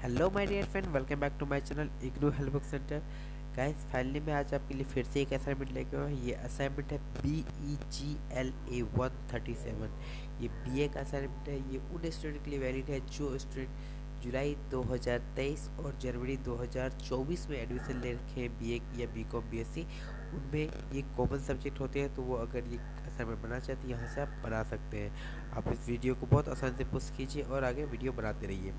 Hello my dear friend, welcome back to my channel IGNOU help book center. Guys, finally मैं आज आपके लिए फिर से एक असाइनमेंट लेके आया हूँ। ये असाइनमेंट है BEGLA 137। ये BA का असाइनमेंट है। ये उन स्टूडेंट के लिए वैलिड है जो स्टूडेंट जुलाई 2023 और जनवरी 2024 में एडमिशन ले रखे हैं BA या BCom BSc। उनमें ये कॉमन सब्जेक्ट होते हैं, तो वो अगर ये असाइनमेंट बनाना चाहते हैं यहाँ से आप बना सकते हैं। आप इस वीडियो को बहुत आसानी से पोस्ट कीजिए और आगे वीडियो बनाते रहिए।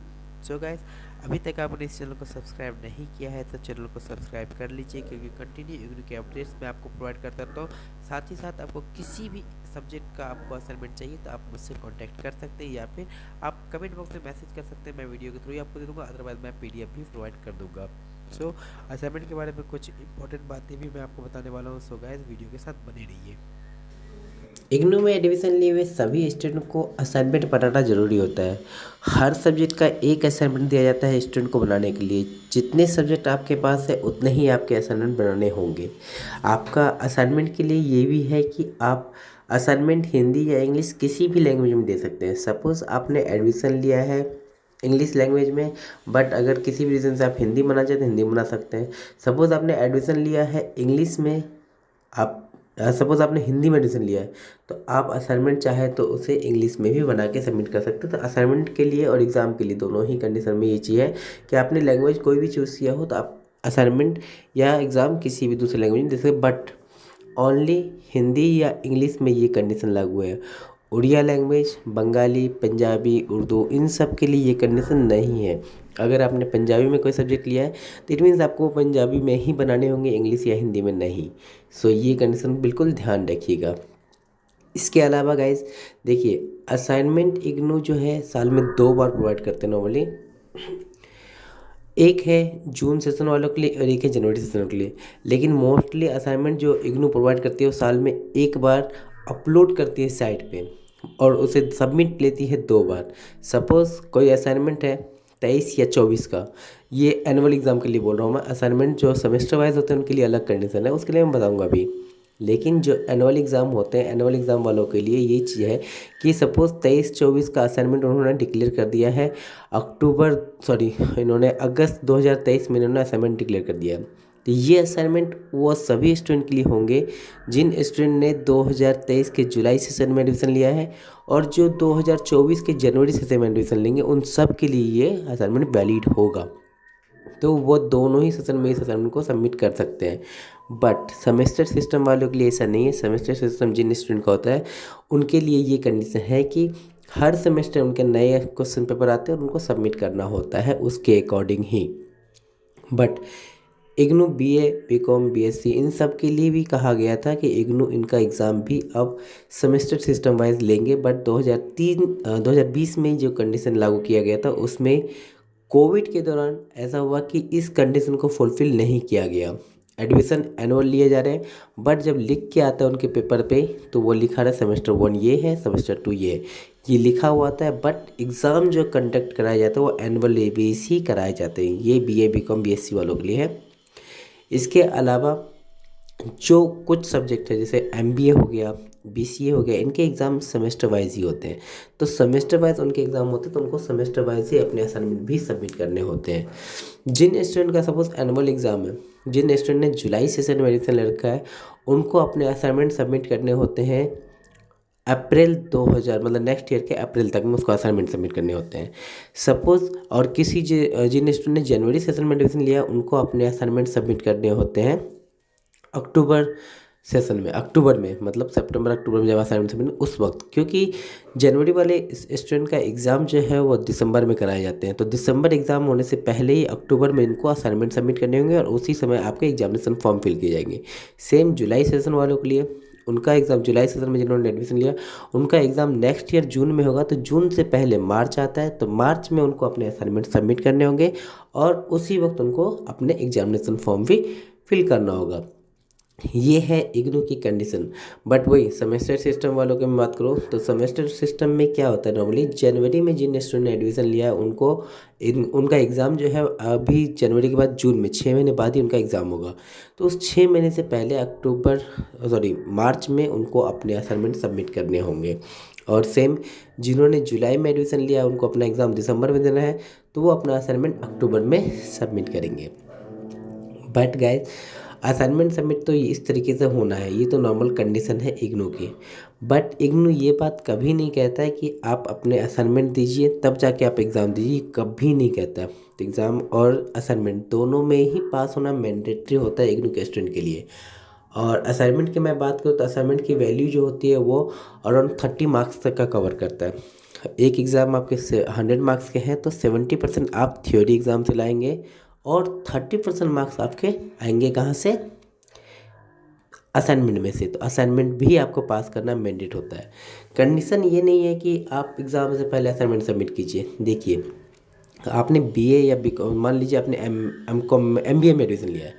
सो गाइस, अभी तक आपने इस चैनल को सब्सक्राइब नहीं किया है तो चैनल को सब्सक्राइब कर लीजिए, क्योंकि कंटिन्यू इग्नू के अपडेट्स मैं आपको प्रोवाइड करता रहता हूँ। साथ ही साथ आपको किसी भी सब्जेक्ट का आपको असाइनमेंट चाहिए तो आप मुझसे कांटेक्ट कर सकते हैं, या फिर आप कमेंट बॉक्स में मैसेज कर सकते हैं। मैं वीडियो के थ्रू ही आपको दे दूँगा, अदरवाइज मैं PDF भी प्रोवाइड कर दूँगा। सो असाइनमेंट के बारे में कुछ इंपॉर्टेंट बातें भी मैं आपको बताने वाला हूँ। सो गाइस, वीडियो के साथ बने रहिए। इग्नू में एडमिशन लिए हुए सभी स्टूडेंट को असाइनमेंट बनाना ज़रूरी होता है। हर सब्जेक्ट का एक असाइनमेंट दिया जाता है स्टूडेंट को बनाने के लिए। जितने सब्जेक्ट आपके पास है उतने ही आपके असाइनमेंट बनाने होंगे। आपका असाइनमेंट के लिए ये भी है कि आप असाइनमेंट हिंदी या इंग्लिश किसी भी लैंग्वेज में दे सकते हैं। सपोज़ आपने एडमिशन लिया है इंग्लिश लैंग्वेज में, बट अगर किसी भी रीज़न से आप हिंदी बनाना चाहते हैं हिंदी बना सकते हैं। सपोज़ आपने एडमिशन लिया है इंग्लिश में, आप सपोज़ आपने हिंदी में एडमिशन लिया है तो आप असाइनमेंट चाहे तो उसे इंग्लिश में भी बना के सबमिट कर सकते हो। तो असाइनमेंट के लिए और एग्ज़ाम के लिए दोनों ही कंडीशन में ये चीज़ है कि आपने लैंग्वेज कोई भी चूज़ किया हो तो आप असाइनमेंट या एग्ज़ाम किसी भी दूसरे लैंग्वेज में दे सकते, बट ओनली हिंदी या इंग्लिश में ये कंडीशन लागू है। उड़िया लैंग्वेज, बंगाली, पंजाबी, उर्दू, इन सब के लिए ये कंडीशन नहीं है। अगर आपने पंजाबी में कोई सब्जेक्ट लिया है तो इट मीन्स आपको पंजाबी में ही बनाने होंगे, इंग्लिश या हिंदी में नहीं। सो ये कंडीशन बिल्कुल ध्यान रखिएगा। इसके अलावा गाइज देखिए, असाइनमेंट इग्नू जो है साल में 2 बार प्रोवाइड करते हैं नॉर्मली। एक है जून सेशन वालों के लिए और एक है जनवरी सेशन के लिए। लेकिन मोस्टली असाइनमेंट जो इग्नू प्रोवाइड करती है वो साल में एक बार अपलोड करती है साइट पे, और उसे सबमिट लेती है 2 बार। सपोज़ कोई असाइनमेंट है 23 या 24 का, ये एनुअल एग्ज़ाम के लिए बोल रहा हूँ मैं। असाइनमेंट जो सेमेस्टर वाइज होते हैं उनके लिए अलग कंडीशन है, उसके लिए मैं बताऊँगा अभी। लेकिन जो एनुअल एग्ज़ाम होते हैं, एनुअल एग्ज़ाम वालों के लिए ये चीज़ है कि सपोज़ 23-24 का असाइनमेंट उन्होंने डिक्लेयर कर दिया है इन्होंने अगस्त 2023 में इन्होंने असाइनमेंट डिक्लेयर कर दिया है। तो ये असाइनमेंट वो सभी स्टूडेंट के लिए होंगे जिन स्टूडेंट ने 2023 के जुलाई सेशन में एडमिशन लिया है, और जो 2024 के जनवरी सेशन में एडमिशन लेंगे उन सब के लिए ये असाइनमेंट वैलिड होगा। तो वो दोनों ही सेशन में इस असाइनमेंट को सबमिट कर सकते हैं। बट सेमेस्टर सिस्टम वालों के लिए ऐसा नहीं है। सेमेस्टर सिस्टम जिन स्टूडेंट का होता है उनके लिए ये कंडीशन है कि हर सेमेस्टर उनके नए क्वेश्चन पेपर आते हैं और उनको सबमिट करना होता है उसके according he. But IGNOU BA BCom BSc इन सब के लिए भी कहा गया था कि इग्नू इनका एग्ज़ाम भी अब सेमेस्टर सिस्टम वाइज लेंगे। बट 2020 में जो कंडीशन लागू किया गया था उसमें कोविड के दौरान ऐसा हुआ कि इस कंडीशन को फुलफ़िल नहीं किया गया। एडमिशन एनुअल लिए जा रहे हैं, बट जब लिख के आता है उनके पेपर पे तो वो लिखा रहा है सेमेस्टर 1 ये है, सेमेस्टर 2 ये है, ये लिखा हुआ आता है। बट एग्ज़ाम जो कंडक्ट कराया जाता है वो एनुअल बेस ही कराए जाते हैं। ये BA BCom BSc वालों के लिए है। इसके अलावा जो कुछ सब्जेक्ट है जैसे MBA हो गया, BCA हो गया, इनके एग्ज़ाम सेमेस्टर वाइज ही होते हैं। तो सेमेस्टर वाइज उनके एग्ज़ाम होते हैं तो उनको सेमेस्टर वाइज ही अपने असाइनमेंट भी सबमिट करने होते हैं। जिन स्टूडेंट का सपोज एनुअल एग्ज़ाम है, जिन स्टूडेंट ने जुलाई सेशन में एडमिशन ले रखा है, उनको अपने असाइनमेंट सबमिट करने होते हैं अप्रैल 2000 मतलब नेक्स्ट ईयर के अप्रैल तक में उसको असाइनमेंट सबमिट करने होते हैं। सपोज़ और जिन स्टूडेंट ने जनवरी सेशन में एडमिशन लिया उनको अपने असाइनमेंट सबमिट करने होते हैं अक्टूबर सेशन में, अक्टूबर में मतलब सितंबर अक्टूबर में जब असाइनमेंट सबमिट उस वक्त, क्योंकि जनवरी वाले स्टूडेंट का एग्ज़ाम जो है वो दिसंबर में कराए जाते हैं। तो दिसंबर एग्ज़ाम होने से पहले ही अक्टूबर में इनको असाइनमेंट सबमिट करने होंगे और उसी समय आपके एग्जामिनेशन फॉर्म फिल किए जाएंगे। सेम जुलाई सेशन वालों के लिए, उनका एग्ज़ाम जुलाई सेशन में जिन्होंने एडमिशन लिया उनका एग्ज़ाम नेक्स्ट ईयर जून में होगा। तो जून से पहले मार्च आता है, तो मार्च में उनको अपने असाइनमेंट सबमिट करने होंगे और उसी वक्त उनको अपने एग्जामिनेशन फॉर्म भी फिल करना होगा। ये है इग्नू की कंडीशन। बट वही सेमेस्टर सिस्टम वालों की मैं बात करूँ तो सेमेस्टर सिस्टम में क्या होता है, नॉर्मली जनवरी में जिन स्टूडेंट ने एडमिशन लिया है उनको उनका एग्ज़ाम जो है अभी जनवरी के बाद जून में 6 महीने बाद ही उनका एग्ज़ाम होगा। तो उस 6 महीने से पहले मार्च में उनको अपने असाइनमेंट सबमिट करने होंगे। और सेम जिन्होंने जुलाई में एडमिशन लिया उनको अपना एग्ज़ाम दिसंबर में देना है, तो वो अपना असाइनमेंट अक्टूबर में सबमिट करेंगे। बट गाइज असाइनमेंट सबमिट तो इस तरीके से होना है, ये तो नॉर्मल कंडीशन है इग्नू की। बट इग्नू ये बात कभी नहीं कहता है कि आप अपने असाइनमेंट दीजिए तब जाके आप एग्ज़ाम दीजिए, कभी नहीं कहता। तो एग्ज़ाम और असाइनमेंट दोनों में ही पास होना मैंडेटरी होता है इग्नू के स्टूडेंट के लिए। और असाइनमेंट की मैं बात करूँ तो असाइनमेंट की वैल्यू जो होती है वो अराउंड 30 मार्क्स तक का कवर करता है। एक एग्ज़ाम आपके 100 मार्क्स के हैं तो 70% आप थ्योरी एग्ज़ाम से लाएंगे और 30% मार्क्स आपके आएंगे कहाँ से, असाइनमेंट में से। तो असाइनमेंट भी आपको पास करना मैंडेट होता है। कंडीशन ये नहीं है कि आप एग्ज़ाम से पहले असाइनमेंट सबमिट कीजिए। देखिए आपने बीए या बीकॉम, मान लीजिए आपने एमकॉम एमबीए में एडमिशन लिया है।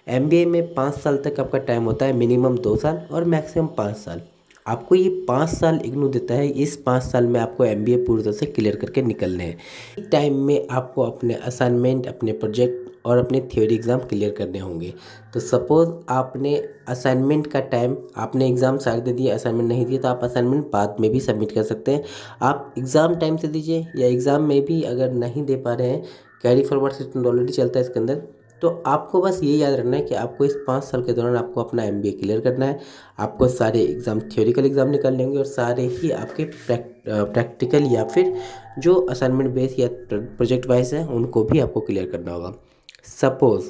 एमबीए में 5 साल तक आपका टाइम होता है, मिनिमम 2 साल और मैक्सिमम 5 साल। आपको ये 5 साल इग्नू देता है, इस 5 साल में आपको एमबीए पूरी तरह से क्लियर करके निकलने हैं। इस टाइम में आपको अपने असाइनमेंट, अपने प्रोजेक्ट और अपने थ्योरी एग्ज़ाम क्लियर करने होंगे। तो सपोज़ आपने असाइनमेंट का टाइम, आपने एग्ज़ाम सारे दे दिए, असाइनमेंट नहीं दिए, तो आप असाइनमेंट बाद में भी सबमिट कर सकते हैं। आप एग्ज़ाम टाइम से दीजिए या एग्ज़ाम में भी अगर नहीं दे पा रहे हैं, कैरी फॉरवर्ड सिस्टम ऑलरेडी चलता है इसके अंदर, तो आपको बस ये याद रखना है कि आपको इस 5 साल के दौरान आपको अपना एमबीए क्लियर करना है। आपको सारे एग्ज़ाम, थ्योरिकल एग्ज़ाम निकालने होंगे और सारे ही आपके प्रैक्टिकल या फिर जो असाइनमेंट बेस या प्रोजेक्ट वाइज है उनको भी आपको क्लियर करना होगा। सपोज़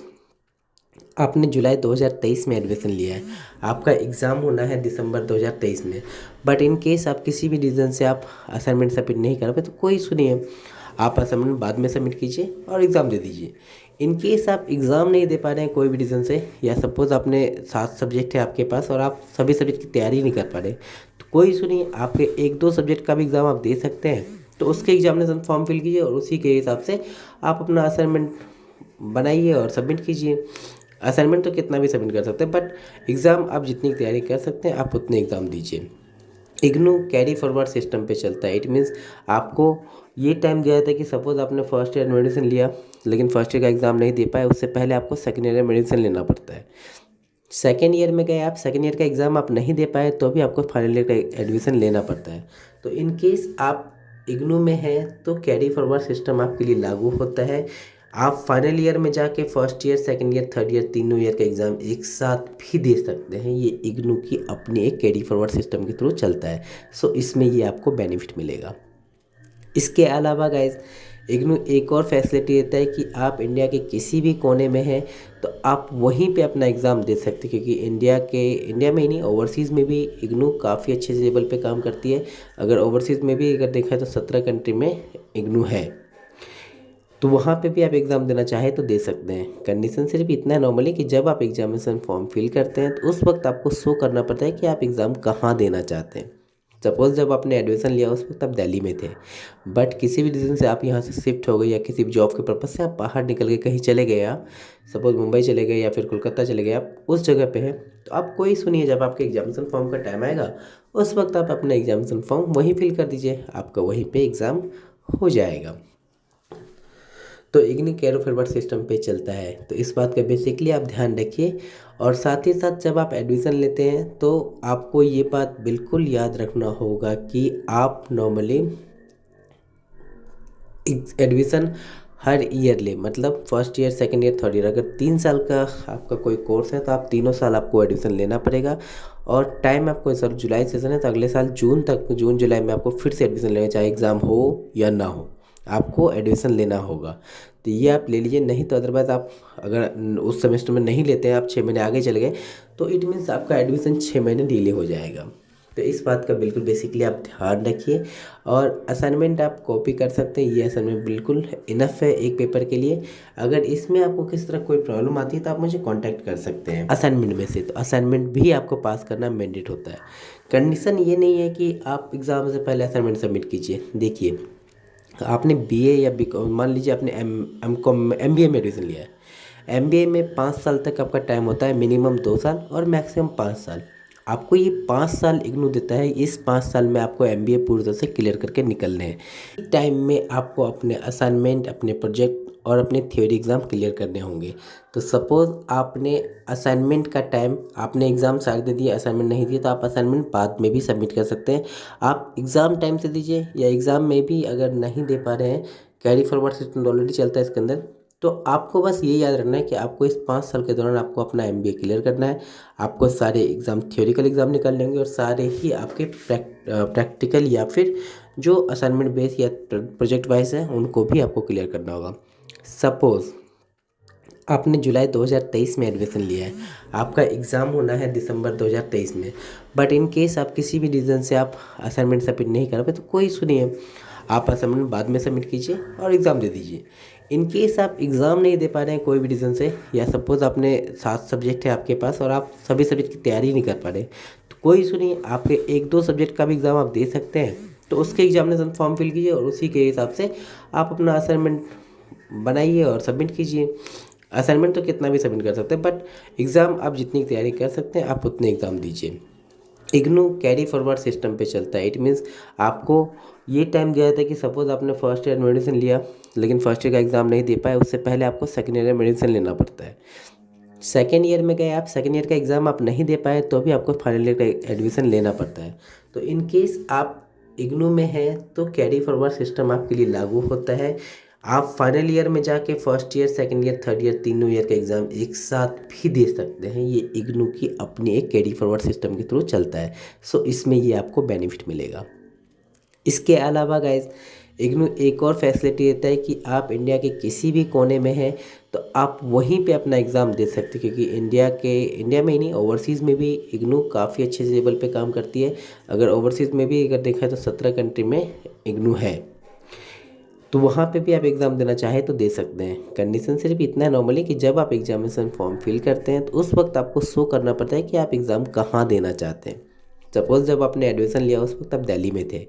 आपने जुलाई 2023 में एडमिशन लिया है, आपका एग्ज़ाम होना है दिसंबर 2023 में, बट इन केस आप किसी भी रीज़न से आप असाइनमेंट सबमिट नहीं कर पाए तो कोई इशू नहीं है, आप असाइनमेंट बाद में सबमिट कीजिए और एग्ज़ाम दे दीजिए। इन केस आप एग्ज़ाम नहीं दे पा रहे हैं कोई भी रीज़न से, या सपोज़ आपने 7 सब्जेक्ट है आपके पास और आप सभी सब्जेक्ट की तैयारी नहीं कर पा रहे, तो कोई इशू नहीं है, आपके 1-2 सब्जेक्ट का भी एग्ज़ाम आप दे सकते हैं। तो उसके एग्जामिनेशन फॉर्म फिल कीजिए और उसी के हिसाब से आप अपना असाइनमेंट बनाइए और सबमिट कीजिए। असाइनमेंट तो कितना भी सबमिट कर सकते हैं, बट एग्ज़ाम आप जितनी तैयारी कर सकते हैं आप उतने एग्ज़ाम दीजिए। इग्नू कैरी फॉरवर्ड सिस्टम पे चलता है। इट मीन्स आपको ये टाइम दिया जाता है कि सपोज़ आपने फर्स्ट ईयर मेडिसिन लिया लेकिन फर्स्ट ईयर का एग्ज़ाम नहीं दे पाए, उससे पहले आपको सेकेंड ईयर में मेडिसिन लेना पड़ता है। सेकेंड ईयर में गए आप, सेकेंड ईयर का एग्ज़ाम आप नहीं दे पाए तो भी आपको फाइनल ईयर का एडमिशन लेना पड़ता है। तो इन केस आप इग्नू में हैं तो कैरी फॉरवर्ड सिस्टम आपके लिए लागू होता है। आप फाइनल ईयर में जाके first year, second year, third year, तीनों ईयर का एग्ज़ाम एक साथ भी दे सकते हैं। ये इग्नू की अपनी एक कैरी फॉरवर्ड सिस्टम के थ्रू चलता है। सो इसमें ये आपको बेनिफिट मिलेगा। इसके अलावा गाइज इग्नू एक और फैसिलिटी देता है कि आप इंडिया के किसी भी कोने में हैं तो आप वहीं पे अपना एग्ज़ाम दे सकते हैं, क्योंकि इंडिया में ही नहीं, ओवरसीज़ में भी इग्नू काफ़ी अच्छे लेवल पे काम करती है। अगर ओवरसीज़ में भी अगर देखा है तो 17 कंट्री में इग्नू है, तो वहाँ पे भी आप एग्ज़ाम देना चाहें तो दे सकते हैं। कंडीशन सिर्फ इतना है नॉर्मली कि जब आप एग्जामिनेशन फॉर्म फिल करते हैं तो उस वक्त आपको शो करना पड़ता है कि आप एग्ज़ाम कहाँ देना चाहते हैं। सपोज़ जब आपने एडमिशन लिया उस वक्त आप दिल्ली में थे, बट किसी भी रीज़न से आप यहाँ से शिफ्ट हो गए या किसी भी जॉब के पर्पज़ से आप बाहर निकल के कहीं चले गए, आप सपोज़ मुंबई चले गए या फिर कोलकाता चले गए, आप उस जगह पे हैं, तो आप कोई सुनिए, जब आपके एग्जामिनेशन फॉर्म का टाइम आएगा उस वक्त आप अपना एग्जामिनेशन फॉर्म वहीं फिल कर दीजिए, आपका वहीं पे एग्ज़ाम हो जाएगा। तो इग्नू कैरी फॉरवर्ड सिस्टम पे चलता है, तो इस बात का बेसिकली आप ध्यान रखिए। और साथ ही साथ जब आप एडमिशन लेते हैं तो आपको ये बात बिल्कुल याद रखना होगा कि आप नॉर्मली एडमिशन हर ईयर ले, मतलब first year, second year, third year, अगर 3 साल का आपका कोई कोर्स है तो आप तीनों साल आपको एडमिशन लेना पड़ेगा। और टाइम आपको, सर जुलाई सेशन है तो अगले साल जून तक, जून जुलाई में आपको फिर से एडमिशन लेना, चाहे एग्ज़ाम हो या ना हो, आपको एडमिशन लेना होगा। तो ये आप ले लीजिए, नहीं तो अदरवाइज़ आप अगर उस सेमेस्टर में नहीं लेते हैं, आप 6 महीने आगे चले गए तो इट मीन्स आपका एडमिशन 6 महीने डिले हो जाएगा। तो इस बात का बिल्कुल बेसिकली आप ध्यान रखिए। और असाइनमेंट आप कॉपी कर सकते हैं, ये असाइनमेंट बिल्कुल इनफ है एक पेपर के लिए। अगर इसमें आपको किस तरह कोई प्रॉब्लम आती है तो आप मुझे कांटेक्ट कर सकते हैं असाइनमेंट में से। तो असाइनमेंट भी आपको पास करना मैंडेट होता है। कंडीशन ये नहीं है कि आप एग्ज़ाम से पहले असाइनमेंट सबमिट कीजिए। देखिए आपने बीए या बीकॉम, मान लीजिए आपने एमकॉम एमबीए में एडमिशन लिया है। एमबीए में 5 साल तक आपका टाइम होता है, मिनिमम 2 साल और मैक्सिमम 5 साल। आपको ये 5 साल इग्नू देता है, इस 5 साल में आपको एमबीए पूरी तरह से क्लियर करके निकलने हैं। इस टाइम में आपको अपने असाइनमेंट, अपने प्रोजेक्ट और अपने थ्योरी एग्ज़ाम क्लियर करने होंगे। तो सपोज़ आपने असाइनमेंट का टाइम, आपने एग्ज़ाम सारे दे दिए, असाइनमेंट नहीं दिए, तो आप असाइनमेंट बाद में भी सबमिट कर सकते हैं। आप एग्ज़ाम टाइम से दीजिए या एग्ज़ाम में भी अगर नहीं दे पा रहे हैं, कैरी फॉरवर्ड सिस्टम ऑलरेडी चलता है इसके अंदर। तो आपको बस ये याद रखना है कि आपको इस 5 साल के दौरान आपको अपना MBA क्लियर करना है। आपको सारे एग्ज़ाम, थ्योरिकल एग्ज़ाम निकालने होंगे और सारे ही आपके प्रैक्टिकल या फिर जो असाइनमेंट बेस या प्रोजेक्ट वाइज है उनको भी आपको क्लियर करना होगा। सपोज़ आपने जुलाई 2023 में एडमिशन लिया है, आपका एग्ज़ाम होना है दिसंबर 2023 में, बट इन केस आप किसी भी रीज़न से आप असाइनमेंट सबमिट नहीं कर पाए तो कोई इशू नहीं है, आप असाइनमेंट बाद में सबमिट कीजिए और एग्ज़ाम दे दीजिए। इन केस आप एग्ज़ाम नहीं दे पा रहे हैं कोई भी रीज़न से, या सपोज़ आपने 7 सब्जेक्ट है आपके पास और आप सभी सब्जेक्ट की तैयारी नहीं कर पा रहे, तो कोई इशू नहीं है, आपके 1-2 सब्जेक्ट का भी एग्ज़ाम आप दे सकते हैं। तो उसके एग्जामिनेशन फॉर्म फिल कीजिए और उसी के हिसाब से आप अपना असाइनमेंट बनाइए और सबमिट कीजिए। असाइनमेंट तो कितना भी सबमिट कर सकते हैं, बट एग्ज़ाम आप जितनी तैयारी कर सकते हैं आप उतने एग्ज़ाम दीजिए। इग्नू कैरी फॉरवर्ड सिस्टम पे चलता है। इट मीन्स आपको ये टाइम दिया जाता है कि सपोज़ आपने फर्स्ट ईयर मेडिसिन लिया लेकिन फर्स्ट ईयर का एग्ज़ाम नहीं दे पाए, उससे पहले आपको सेकेंड ईयर में मेडिसिन लेना पड़ता है। सेकेंड ईयर में गए आप, सेकेंड ईयर का एग्ज़ाम आप नहीं दे पाए तो भी आपको फाइनल ईयर का एडमिशन लेना पड़ता है। तो इन केस आप इग्नू में हैं तो कैरी फॉरवर्ड सिस्टम आपके लिए लागू होता है। आप फाइनल ईयर में जाके first year, second year, third year, तीनों ईयर का एग्ज़ाम एक साथ भी दे सकते हैं। ये इग्नू की अपनी एक कैरी फॉरवर्ड सिस्टम के थ्रू चलता है। सो इसमें ये आपको बेनिफिट मिलेगा। इसके अलावा गाइज इग्नू एक और फैसिलिटी देता है कि आप इंडिया के किसी भी कोने में हैं तो आप वहीं पे अपना एग्ज़ाम दे सकते हैं, क्योंकि इंडिया में ही नहीं, ओवरसीज़ में भी इग्नू काफ़ी अच्छे लेवल पे काम करती है। अगर ओवरसीज़ में भी अगर देखा है तो 17 कंट्री में इग्नू है, तो वहाँ पे भी आप एग्ज़ाम देना चाहें तो दे सकते हैं। कंडीशन सिर्फ इतना है नॉर्मली कि जब आप एग्जामिनेशन फॉर्म फिल करते हैं तो उस वक्त आपको शो करना पड़ता है कि आप एग्ज़ाम कहाँ देना चाहते हैं। सपोज़ जब आपने एडमिशन लिया उस वक्त आप दिल्ली में थे,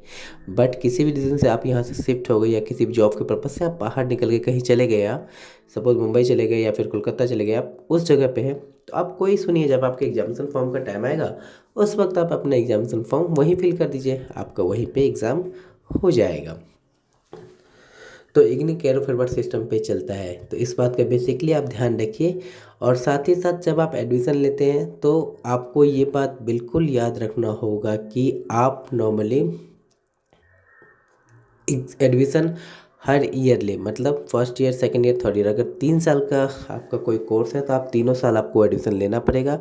बट किसी भी रीज़न से आप यहाँ से शिफ्ट हो गए या किसी भी जॉब के पर्पज़ से आप बाहर निकल के कहीं चले गए, आप सपोज़ मुंबई चले गए या फिर कोलकाता चले गए, आप उस जगह पे हैं, तो आप कोई सुनिए, जब आपके एग्जामिनेशन फॉर्म का टाइम आएगा उस वक्त आप अपना एग्जामिनेशन फॉर्म वहीं फिल कर दीजिए, आपका वहीं पे एग्ज़ाम हो जाएगा। तो इग्नू कैरी फॉरवर्ड सिस्टम पे चलता है, तो इस बात का बेसिकली आप ध्यान रखिए। और साथ ही साथ जब आप एडमिशन लेते हैं तो आपको ये बात बिल्कुल याद रखना होगा कि आप नॉर्मली एडमिशन हर ईयर ले, मतलब first year, second year, third year, अगर 3 साल का आपका कोई कोर्स है तो आप तीनों साल आपको एडमिशन लेना पड़ेगा।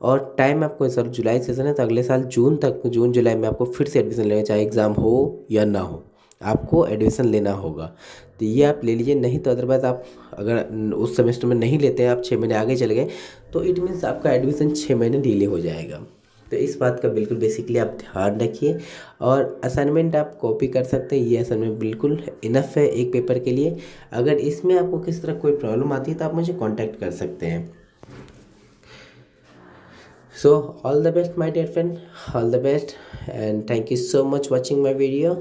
और टाइम आपको, सर जुलाई सेशन है तो अगले साल जून तक, जून जुलाई में आपको फिर से एडमिशन लेना, चाहे एग्ज़ाम हो या ना हो, आपको एडमिशन लेना होगा। तो ये आप ले लीजिए, नहीं तो अदरवाइज़ आप अगर उस सेमेस्टर में नहीं लेते हैं, आप 6 महीने आगे चले गए तो इट मीन्स आपका एडमिशन 6 महीने डिले हो जाएगा। तो इस बात का बिल्कुल बेसिकली आप ध्यान रखिए। और असाइनमेंट आप कॉपी कर सकते हैं, ये असाइनमेंट बिल्कुल इनफ है एक पेपर के लिए। अगर इसमें आपको किस तरह कोई प्रॉब्लम आती है तो आप मुझे कांटेक्ट कर सकते हैं। So all the best my dear friend, all the best and thank you so much watching my video.